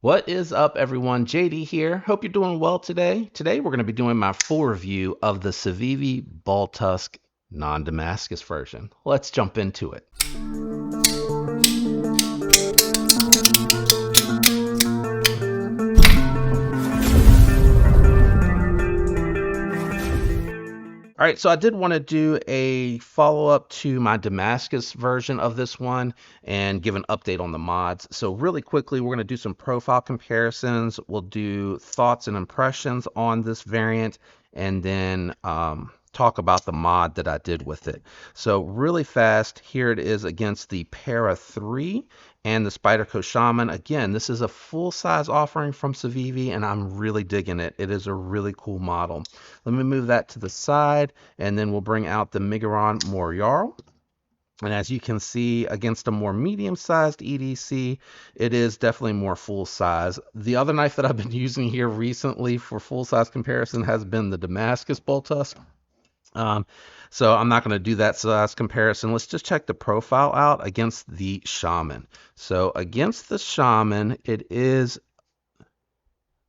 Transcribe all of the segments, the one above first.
What is up, everyone? JD here. Hope you're doing well today. Today, we're going to be doing my full review of the Civivi Bulltusk non-Damascus version. Let's jump into it. All right, so I did want to do a follow-up to my Damascus version of this one and give an update on the mods. So really quickly, we're going to do some profile comparisons. We'll do thoughts and impressions on this variant, and then talk about the mod that I did with it. So really fast, here it is against the Para 3 and the Spyderco Shaman. Again, this is a full-size offering from Civivi, and I'm really digging it. It is a really cool model. Let me move that to the side, and then we'll bring out the Migaron Moriarl. And as you can see, against a more medium-sized EDC, it is definitely more full-size. The other knife that I've been using here recently for full-size comparison has been the Damascus Bulltusk. So I'm not going to do that size comparison. Let's just check the profile out against the Shaman. So against the Shaman, it is,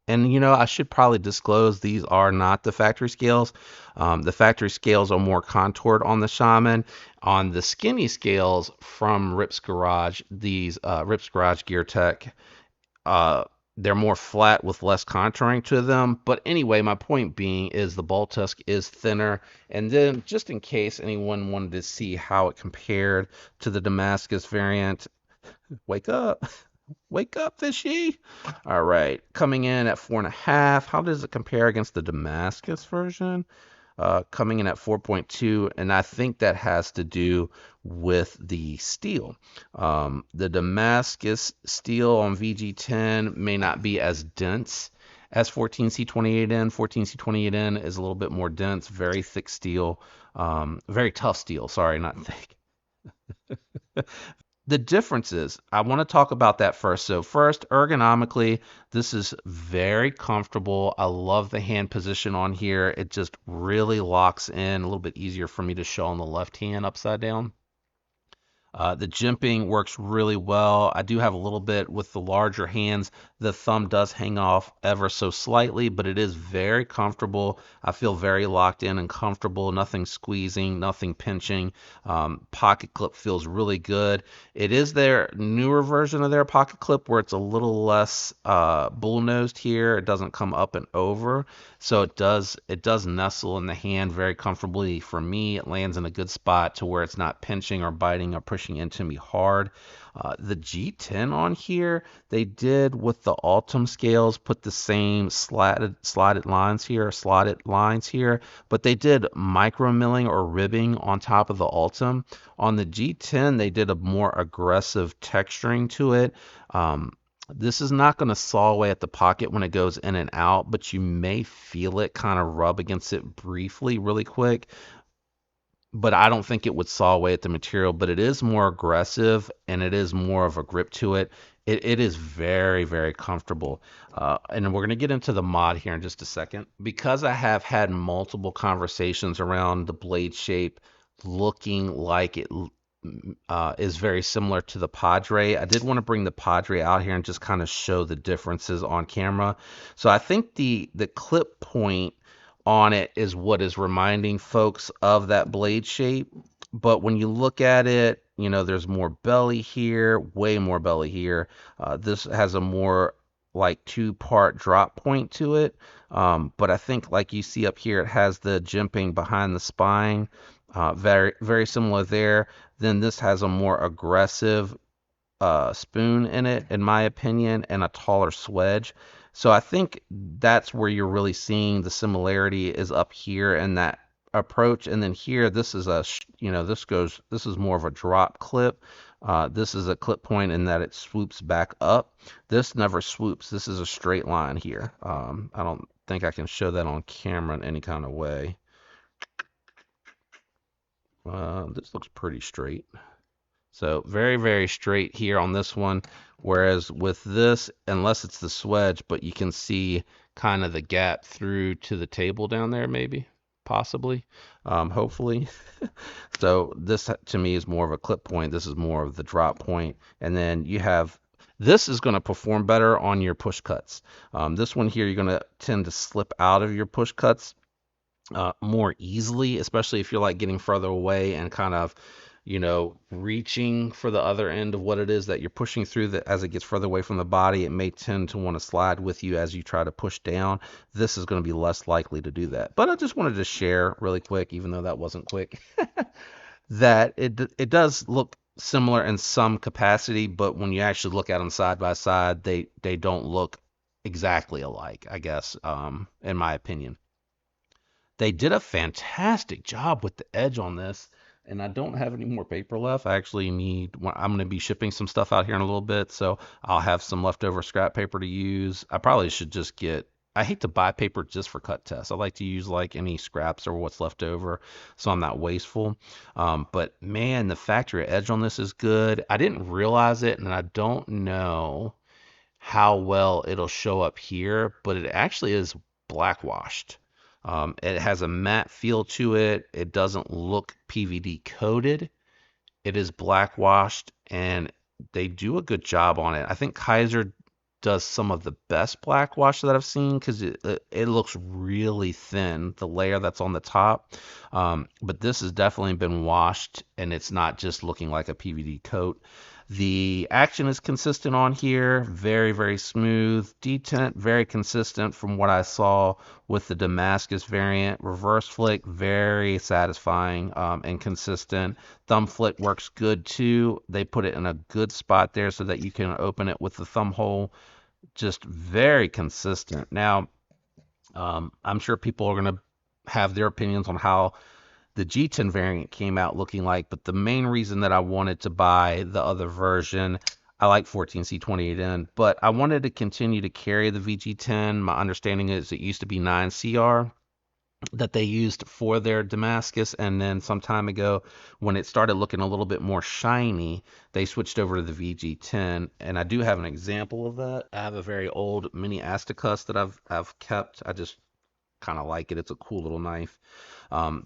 and I should probably disclose these are not the factory scales. The factory scales are more contoured on the Shaman. On the skinny scales from Rip's Garage, these Rip's Garage Gear Tech, they're more flat with less contouring to them. But anyway, my point being is the Bulltusk is thinner. And then just in case anyone wanted to see how it compared to the Damascus variant, wake up. Wake up, fishy. All right, coming in at 4.5. How does it compare against the Damascus version? Coming in at 4.2, and I think that has to do with the steel. The Damascus steel on VG10 may not be as dense as 14C28N. 14C28N is a little bit more dense, very thick steel, very tough steel. Sorry, not thick. The differences, I want to talk about that first. So first, ergonomically, this is very comfortable. I love the hand position on here. It just really locks in, a little bit easier for me to show on the left hand upside down. The jimping works really well. I do have a little bit with the larger hands. The thumb does hang off ever so slightly, but it is very comfortable. I feel very locked in and comfortable. Nothing squeezing, nothing pinching. Pocket clip feels really good. It is their newer version of their pocket clip where it's a little less bull-nosed here. It doesn't come up and over. So it does nestle in the hand very comfortably. For me, it lands in a good spot to where it's not pinching or biting or pushing into me hard. The G10 on here, they did with the Ultim scales put the same slotted lines here, but they did micro milling or ribbing on top of the Ultim. On the G10, they did a more aggressive texturing to it. This is not going to saw away at the pocket when it goes in and out, but you may feel it kind of rub against it briefly, really quick. But I don't think it would saw away at the material, but it is more aggressive and it is more of a grip to it. It is very, very comfortable. And we're going to get into the mod here in just a second. Because I have had multiple conversations around the blade shape looking like it is very similar to the Padre. I did want to bring the Padre out here and just kind of show the differences on camera. So I think the clip point on it is what is reminding folks of that blade shape. But when you look at it, there's more belly here, way more belly here. This has a more like two-part drop point to it. But I think like you see up here, it has the jimping behind the spine. Very, very similar there. Then this has a more aggressive spoon in it, in my opinion, and a taller swedge. So I think that's where you're really seeing the similarity is up here in that approach. And then here, this is this is more of a drop clip. This is a clip point in that it swoops back up. This never swoops. This is a straight line here. I don't think I can show that on camera in any kind of way. This looks pretty straight. So very, very straight here on this one. Whereas with this, unless it's the swedge, but you can see kind of the gap through to the table down there, maybe, possibly, hopefully. So this to me is more of a clip point. This is more of the drop point. And then you have This is going to perform better on your push cuts. This one here, you're going to tend to slip out of your push cuts more easily, especially if you're like getting further away and kind of, reaching for the other end of what it is that you're pushing through. That as it gets further away from the body, it may tend to want to slide with you as you try to push down. This is going to be less likely to do that. But I just wanted to share really quick, even though that wasn't quick, that it does look similar in some capacity, but when you actually look at them side by side, they don't look exactly alike, I guess, in my opinion. They did a fantastic job with the edge on this, and I don't have any more paper left. I actually need, I'm going to be shipping some stuff out here in a little bit, so I'll have some leftover scrap paper to use. I probably should just I hate to buy paper just for cut tests. I like to use like any scraps or what's left over, so I'm not wasteful. But man, the factory edge on this is good. I didn't realize it, and I don't know how well it'll show up here, but it actually is black washed. It has a matte feel to it. It doesn't look PVD coated. It is black washed, and they do a good job on it. I think Kaiser does some of the best black wash that I've seen because it looks really thin, the layer that's on the top. But this has definitely been washed, and it's not just looking like a PVD coat. The action is consistent on here, very, very smooth. Detent, very consistent from what I saw with the Damascus variant. Reverse flick, very satisfying and consistent. Thumb flick works good too. They put it in a good spot there so that you can open it with the thumb hole. Just very consistent. Now, I'm sure people are going to have their opinions on how the G10 variant came out looking like, but the main reason that I wanted to buy the other version, I like 14C28N, but I wanted to continue to carry the VG10. My understanding is it used to be 9CR that they used for their Damascus, and then some time ago, when it started looking a little bit more shiny, they switched over to the VG10. And I do have an example of that. I have a very old mini Asticus that I've kept. I just kind of like it. It's a cool little knife.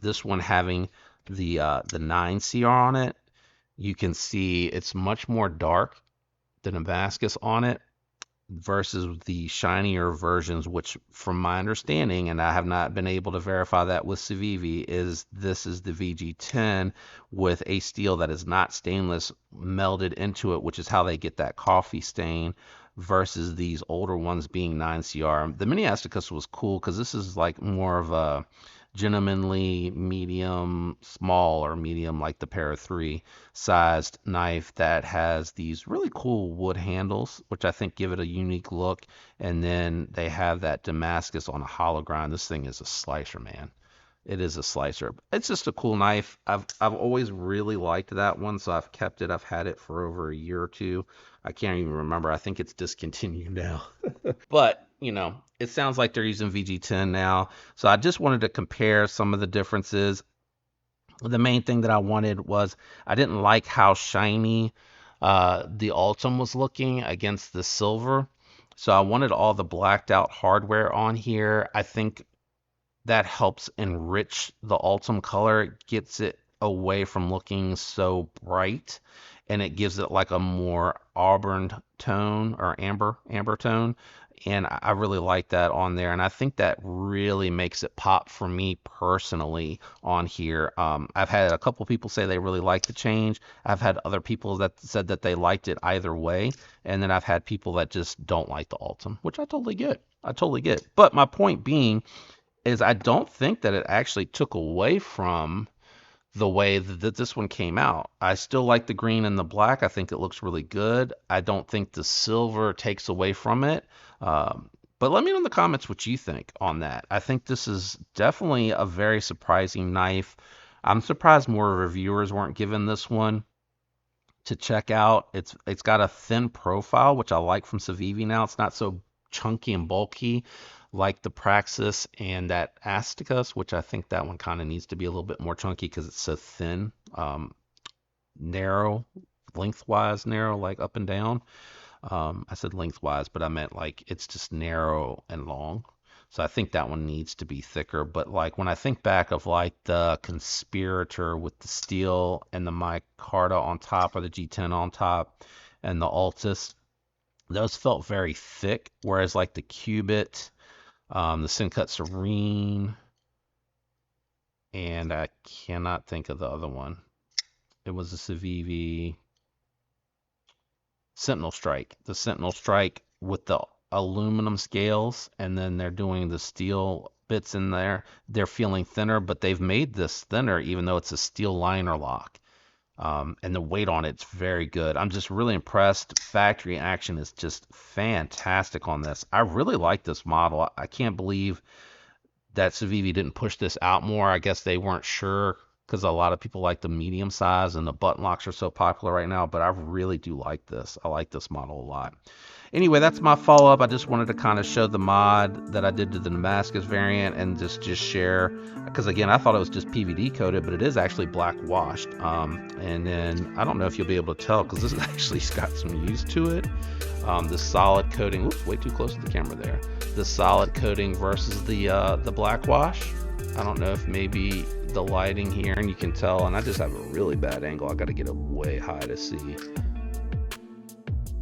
This one having the 9CR on it, you can see it's much more dark than Damascus on it versus the shinier versions, which from my understanding, and I have not been able to verify that with Civivi, is this is the VG10 with a steel that is not stainless melded into it, which is how they get that coffee stain versus these older ones being 9CR. The Mini Asticus was cool because this is like more of a gentlemanly medium small or medium like the Para 3 sized knife that has these really cool wood handles, which I think give it a unique look. And then they have that Damascus on a hollow grind. This thing is a slicer, man. It is a slicer. It's just a cool knife. I've always really liked that one, so I've kept it. I've had it for over a year or two. I can't even remember. I think it's discontinued now. But, it sounds like they're using VG10 now. So I just wanted to compare some of the differences. The main thing that I wanted was I didn't like how shiny the Altum was looking against the silver. So I wanted all the blacked out hardware on here. I think that helps enrich the Altum color. It gets it away from looking so bright, and it gives it like a more auburn tone or amber tone. And I really like that on there, and I think that really makes it pop for me personally on here. I've had a couple people say they really like the change. I've had other people that said that they liked it either way, and then I've had people that just don't like the Altum, which I totally get. I totally get. But my point being is I don't think that it actually took away from the way that this one came out. I still like the green and the black. I think it looks really good. I don't think the silver takes away from it. But let me know in the comments what you think on that. I think this is definitely a very surprising knife. I'm surprised more reviewers weren't given this one to check out. It's got a thin profile, which I like from Civivi now. It's not so chunky and bulky like the Praxis and that Asticus, which I think that one kind of needs to be a little bit more chunky because it's so thin, narrow, lengthwise narrow, like up and down. I said lengthwise, but I meant like it's just narrow and long. So I think that one needs to be thicker. But like when I think back of like the Conspirator with the steel and the micarta on top or the G10 on top and the Altus, Those felt very thick, whereas like the Cubit, the Syncut Serene, and I cannot think of the other one. It was a Civivi Sentinel Strike. The Sentinel Strike with the aluminum scales, and then they're doing the steel bits in there. They're feeling thinner, but they've made this thinner even though it's a steel liner lock. And the weight on it's very good. I'm just really impressed. Factory action is just fantastic on this. I really like this model. I can't believe that Civivi didn't push this out more. I guess they weren't sure because a lot of people like the medium size and the button locks are so popular right now, but I really do like this. I like this model a lot. Anyway, that's my follow-up. I just wanted to kind of show the mod that I did to the Damascus variant and just share, because again, I thought it was just PVD coated, but it is actually black washed. And then I don't know if you'll be able to tell because this actually got some use to it. The solid coating, oops, way too close to the camera there. The solid coating versus the black wash. I don't know if maybe the lighting here, and you can tell, and I just have a really bad angle. I got to get it way high to see.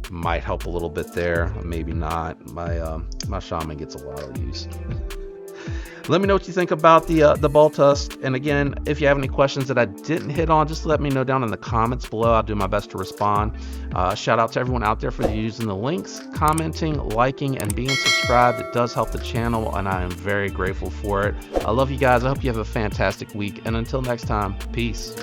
Might help a little bit there, maybe not. My shaman gets a lot of use. Let me know what you think about the Bulltusk. And again, if you have any questions that I didn't hit on, just let me know down in the comments below. I'll do my best to respond. Shout out to everyone out there for using the links, commenting, liking, and being subscribed. It does help the channel, and I am very grateful for it. I love you guys. I hope you have a fantastic week. And until next time, peace.